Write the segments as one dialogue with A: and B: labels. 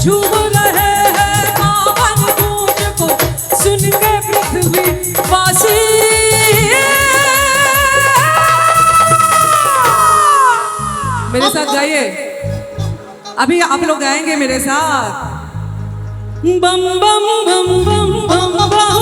A: झूम रहे हैं पावन गूंज को सुन के पृथ्वीवासी। मेरे साथ गाइए, अभी आप लोग गाएंगे मेरे साथ। बम बम बम बम बम बम बम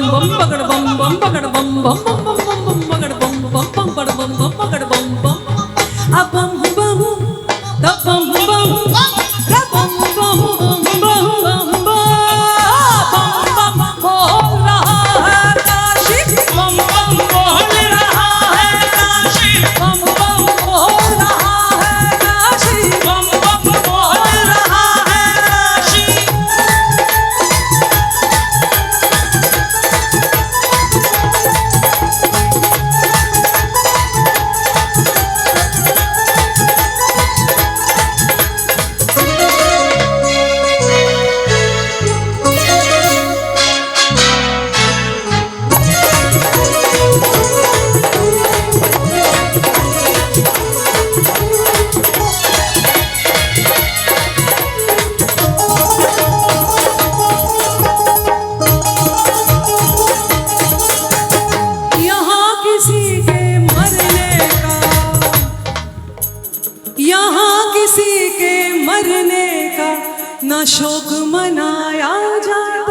A: बम पकड़ बम बम पकड़ बम बम बम बम बम पकड़ बम बम बम पकड़ बम बम पकड़ बम बम अब बम बम तब बम बम रब बम बम बम बम बम बोल रहा है काशी, बम बम बोल रहा है काशी, बम बम बोल रहा है काशी, बम बम बोल रहा है काशी। यहाँ किसी के मरने का ना शोक मनाया जाए।